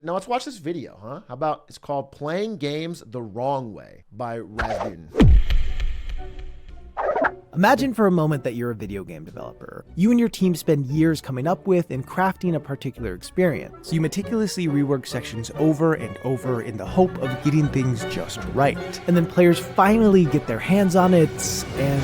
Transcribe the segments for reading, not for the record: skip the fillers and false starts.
Now let's watch this video, huh? How about, it's called Playing Games the Wrong Way by Rasputin. Imagine for a moment that you're a video game developer. You and your team spend years coming up with and crafting a particular experience. You meticulously rework sections over and over in the hope of getting things just right. And then players finally get their hands on it, and...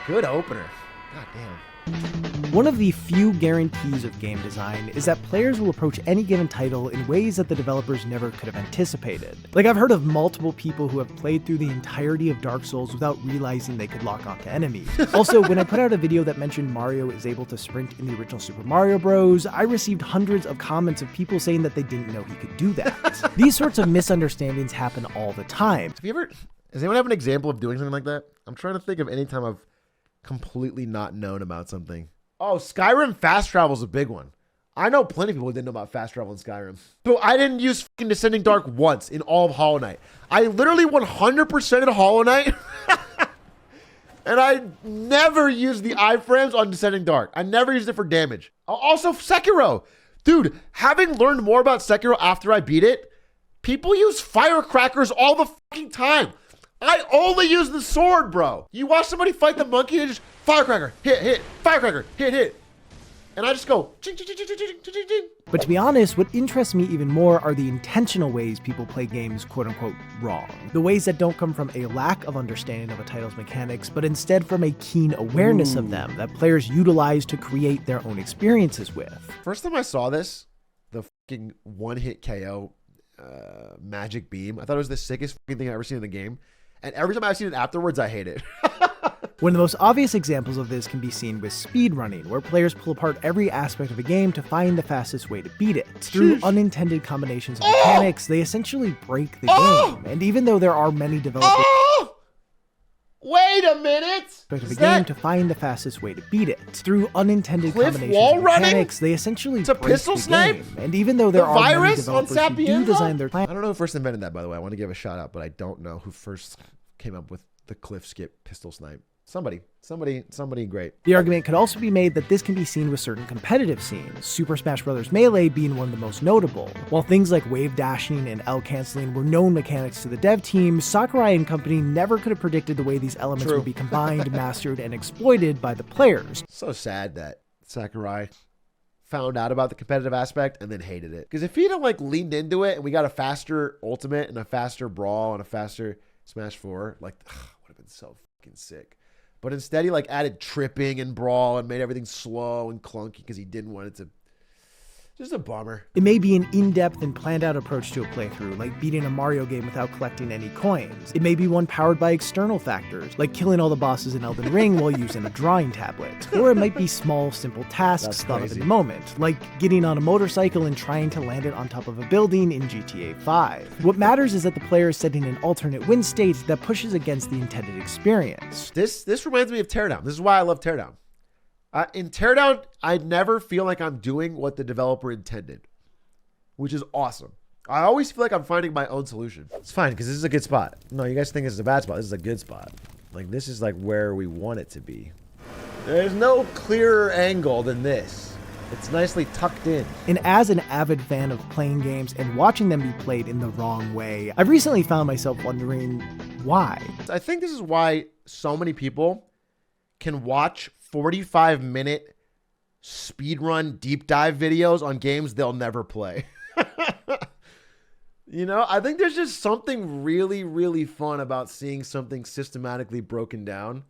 Good opener. God damn. One of the few guarantees of game design is that players will approach any given title in ways that the developers never could have anticipated. Like, I've heard of multiple people who have played through the entirety of Dark Souls without realizing they could lock onto enemies. Also, when I put out a video that mentioned Mario is able to sprint in the original Super Mario Bros., I received hundreds of comments of people saying that they didn't know he could do that. These sorts of misunderstandings happen all the time. Does anyone have an example of doing something like that? I'm trying to think of any time I've completely not known about something. Oh, Skyrim fast travel is a big one. I know plenty of people who didn't know about fast travel in Skyrim. But I didn't use fucking Descending Dark once in all of Hollow Knight. I literally 100%ed Hollow Knight. And I never used the iframes on Descending Dark. I never used it for damage. Also, Sekiro. Dude, having learned more about Sekiro after I beat it, people use firecrackers all the fucking time. I only use the sword, bro. You watch somebody fight the monkey and just firecracker, hit, firecracker, hit. And I just go, ching, ching, ching, ching, ching, ching, ching. But to be honest, what interests me even more are the intentional ways people play games quote-unquote wrong. The ways that don't come from a lack of understanding of a title's mechanics, but instead from a keen awareness of them that players utilize to create their own experiences with. First time I saw this, the fucking one-hit KO magic beam, I thought it was the sickest fucking thing I've ever seen in the game. And every time I've seen it afterwards, I hate it. One of the most obvious examples of this can be seen with speedrunning, where players pull apart every aspect of a game to find the fastest way to beat it. Through unintended combinations of mechanics, they essentially break the game. And even though there are many developers wait a minute! To find the fastest way to beat it. Through unintended combinations of mechanics, they essentially break pistol the snipe? game. And even though there are many developers who do design their I don't know who first invented that, by the way. I want to give a shout out, but I don't know who first came up with the cliff skip pistol snipe. Somebody great. The argument could also be made that this can be seen with certain competitive scenes, Super Smash Bros. Melee being one of the most notable. While things like wave dashing and L canceling were known mechanics to the dev team, Sakurai and company never could have predicted the way these elements would be combined, mastered, and exploited by the players. So sad that Sakurai found out about the competitive aspect and then hated it. Because if he'd have like leaned into it and we got a faster ultimate and a faster brawl and a faster Smash 4, like would have been so fucking sick. But instead, he like added tripping and brawl and made everything slow and clunky because he didn't want it to. Just a bummer. It may be an in-depth and planned-out approach to a playthrough, like beating a Mario game without collecting any coins. It may be one powered by external factors, like killing all the bosses in Elden Ring while using a drawing tablet. Or it might be small, simple tasks thought of in the moment, like getting on a motorcycle and trying to land it on top of a building in GTA 5. What matters is that the player is setting an alternate win state that pushes against the intended experience. This reminds me of Teardown. This is why I love Teardown. In Teardown, I never feel like I'm doing what the developer intended, which is awesome. I always feel like I'm finding my own solution. It's fine, because this is a good spot. No, you guys think this is a bad spot. This is a good spot. Like, this is like where we want it to be. There's no clearer angle than this. It's nicely tucked in. And as an avid fan of playing games and watching them be played in the wrong way, I've recently found myself wondering why. I think this is why so many people can watch 45-minute speedrun deep dive videos on games they'll never play. You know, I think there's just something really, really fun about seeing something systematically broken down,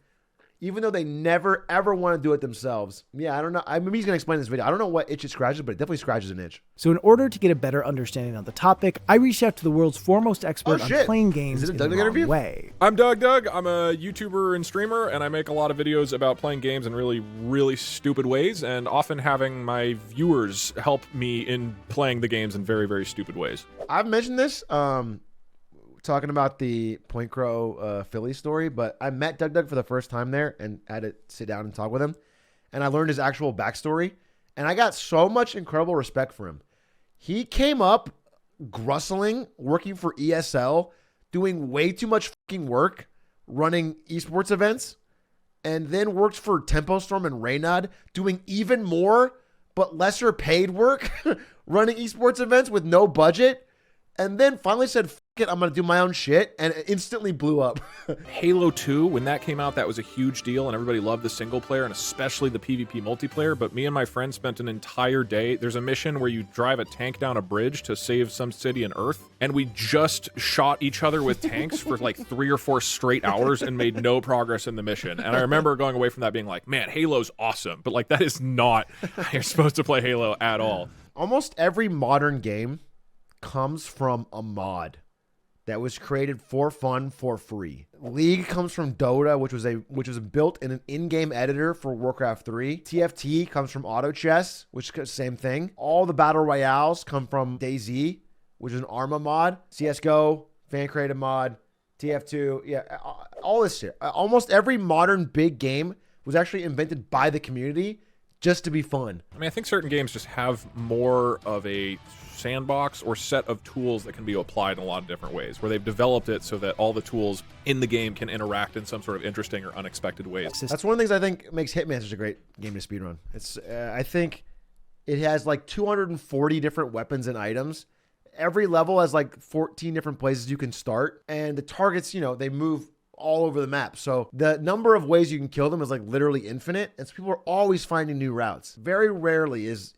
even though they never, ever want to do it themselves. Yeah, I don't know. Maybe he's going to explain in this video. I don't know what itch it scratches, but it definitely scratches an itch. So in order to get a better understanding of the topic, I reached out to the world's foremost expert on playing games in the wrong way. I'm Doug. I'm a YouTuber and streamer, and I make a lot of videos about playing games in really, really stupid ways, and often having my viewers help me in playing the games in very, very stupid ways. I've mentioned this, talking about the Point Crow Philly story, but I met Doug for the first time there and had to sit down and talk with him. And I learned his actual backstory. And I got so much incredible respect for him. He came up grussling, working for ESL, doing way too much fucking work running esports events, and then worked for Tempo Storm and Reynad, doing even more but lesser paid work, running esports events with no budget, and then finally said, "F it, I'm gonna do my own shit," and it instantly blew up. Halo 2, when that came out, that was a huge deal, and everybody loved the single player, and especially the PvP multiplayer, but me and my friend spent an entire day. There's a mission where you drive a tank down a bridge to save some city in Earth, and we just shot each other with tanks for like 3 or 4 straight hours and made no progress in the mission. And I remember going away from that being like, man, Halo's awesome, but like that is not how you're supposed to play Halo at all. Almost every modern game comes from a mod that was created for fun, for free. League comes from Dota, which was built in an in-game editor for Warcraft 3. TFT comes from Auto Chess, which is the same thing. All the battle royales come from DayZ, which is an Arma mod. CS:GO, fan created mod. TF2, yeah, all this shit. Almost every modern big game was actually invented by the community just to be fun. I mean, I think certain games just have more of a sandbox or set of tools that can be applied in a lot of different ways, where they've developed it so that all the tools in the game can interact in some sort of interesting or unexpected ways. That's one of the things I think makes Hitman such a great game to speedrun. It's I think it has like 240 different weapons and items. Every level has like 14 different places you can start, and the targets, you know, they move all over the map. So the number of ways you can kill them is like literally infinite, and so people are always finding new routes. Very rarely is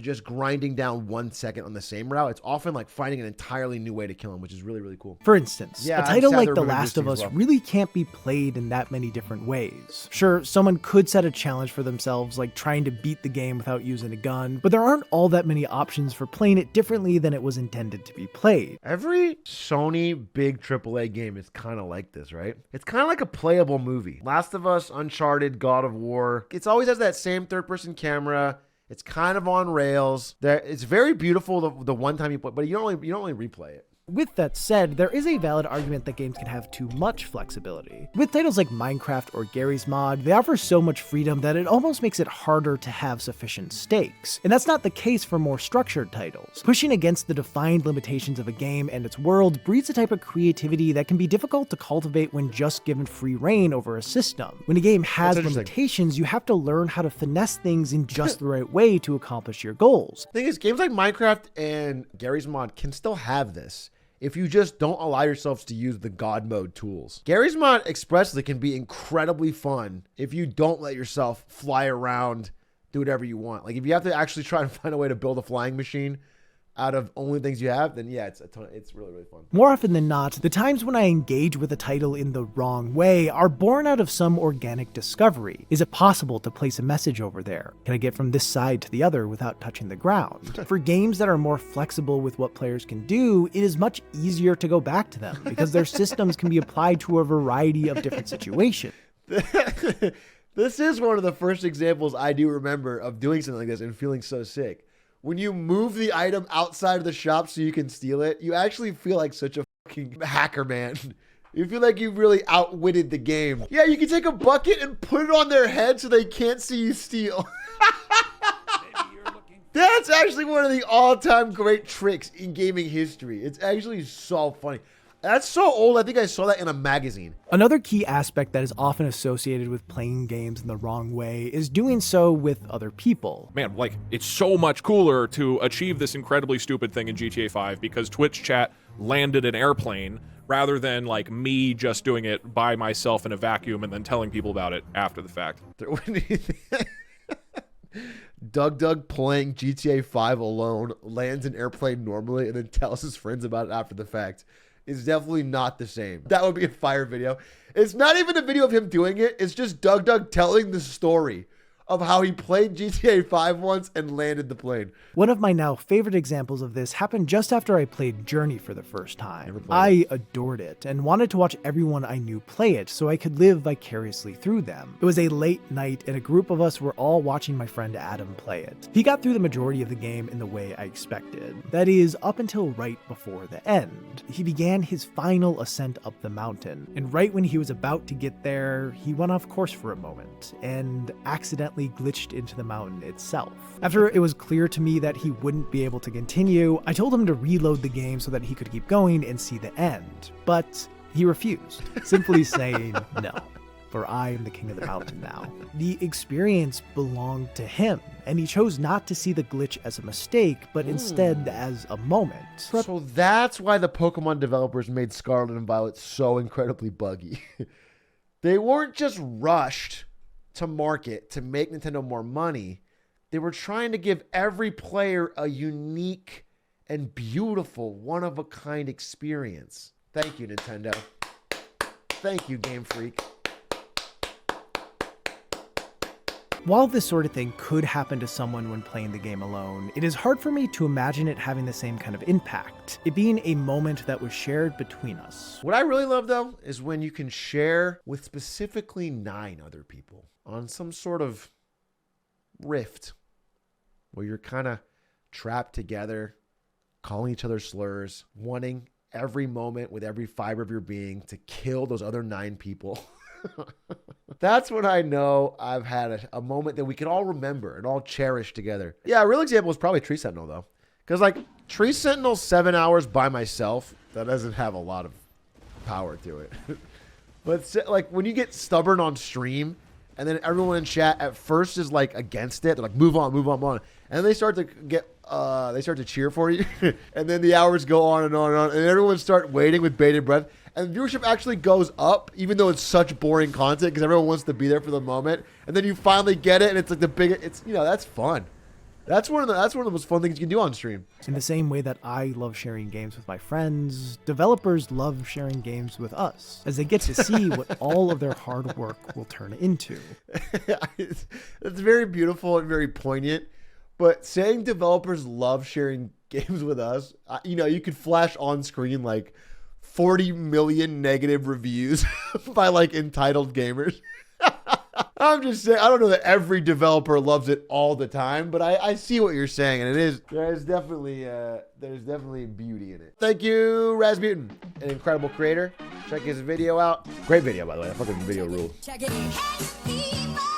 just grinding down 1 second on the same route. It's often like finding an entirely new way to kill him, which is really, really cool. For instance, Yeah, a I'm title sad like they're The removing Last this of thing Us as well. really can't be played in that many different ways. Sure, someone could set a challenge for themselves, like trying to beat the game without using a gun, but there aren't all that many options for playing it differently than it was intended to be played. Every Sony big AAA game is kind of like this, right? It's kind of like a playable movie. Last of Us, Uncharted, God of War. It's always has that same third-person camera. It's kind of on rails. It's very beautiful the one time you play, but you don't really replay it. With that said, there is a valid argument that games can have too much flexibility. With titles like Minecraft or Gary's Mod, they offer so much freedom that it almost makes it harder to have sufficient stakes. And that's not the case for more structured titles. Pushing against the defined limitations of a game and its world breeds a type of creativity that can be difficult to cultivate when just given free reign over a system. When a game has That's interesting. limitations, you have to learn how to finesse things in just the right way to accomplish your goals. The thing is, games like Minecraft and Gary's Mod can still have this if you just don't allow yourselves to use the God mode tools. Gary's Mod expressly can be incredibly fun if you don't let yourself fly around, do whatever you want. Like if you have to actually try and find a way to build a flying machine out of only things you have, then yeah, it's really, really fun. More often than not, the times when I engage with a title in the wrong way are born out of some organic discovery. Is it possible to place a message over there? Can I get from this side to the other without touching the ground? For games that are more flexible with what players can do, it is much easier to go back to them because their systems can be applied to a variety of different situations. This is one of the first examples I do remember of doing something like this and feeling so sick. When you move the item outside of the shop so you can steal it, you actually feel like such a fucking hacker, man. You feel like you really outwitted the game. Yeah, you can take a bucket and put it on their head so they can't see you steal. That's actually one of the all-time great tricks in gaming history. It's actually so funny. That's so old, I think I saw that in a magazine. Another key aspect that is often associated with playing games in the wrong way is doing so with other people. Man, like, it's so much cooler to achieve this incredibly stupid thing in GTA 5 because Twitch chat landed an airplane rather than, like, me just doing it by myself in a vacuum and then telling people about it after the fact. Doug playing GTA 5 alone, lands an airplane normally, and then tells his friends about it after the fact. Is definitely not the same. That would be a fire video. It's not even a video of him doing it. It's just Doug telling the story of how he played GTA 5 once and landed the plane. One of my now favorite examples of this happened just after I played Journey for the first time. Never played I adored it and wanted to watch everyone I knew play it so I could live vicariously through them. It was a late night and a group of us were all watching my friend Adam play it. He got through the majority of the game in the way I expected. That is, up until right before the end. He began his final ascent up the mountain, and right when he was about to get there, he went off course for a moment and accidentally glitched into the mountain itself. After it was clear to me that he wouldn't be able to continue, I told him to reload the game so that he could keep going and see the end. But He refused, simply saying no. For I am the king of the mountain now. The experience belonged to him, and he chose not to see the glitch as a mistake, but instead as a moment. So that's why the Pokemon developers made Scarlet and Violet so incredibly buggy. They weren't just rushed to market to make Nintendo more money. They were trying to give every player a unique and beautiful, one-of-a-kind experience. Thank you, Nintendo. Thank you, Game Freak. While this sort of thing could happen to someone when playing the game alone, it is hard for me to imagine it having the same kind of impact, it being a moment that was shared between us. What I really love, though, is when you can share with specifically 9 other people on some sort of rift where you're kind of trapped together, calling each other slurs, wanting every moment with every fiber of your being to kill those other 9 people. That's when I know I've had a moment that we can all remember and all cherish together. Yeah, a real example is probably Tree Sentinel, though. Because, like, Tree Sentinel 7 hours by myself, that doesn't have a lot of power to it. But, like, when you get stubborn on stream, and then everyone in chat at first is, like, against it. They're like, move on, move on, move on. And then they start to they start to cheer for you. And then the hours go on and on and on. And everyone start waiting with bated breath. And viewership actually goes up, even though it's such boring content, because everyone wants to be there for the moment. And then you finally get it, and it's like the big. It's, you know, that's fun. That's one of the most fun things you can do on stream. In the same way that I love sharing games with my friends, developers love sharing games with us, as they get to see what all of their hard work will turn into. It's very beautiful and very poignant. But saying developers love sharing games with us, you know, you could flash on screen like 40 million negative reviews by like entitled gamers. I'm just saying, I don't know that every developer loves it all the time, but I see what you're saying, and there's definitely beauty in it. Thank you, Rasputin, an incredible creator. Check his video out. Great video, by the way. That fucking video ruled. Check it.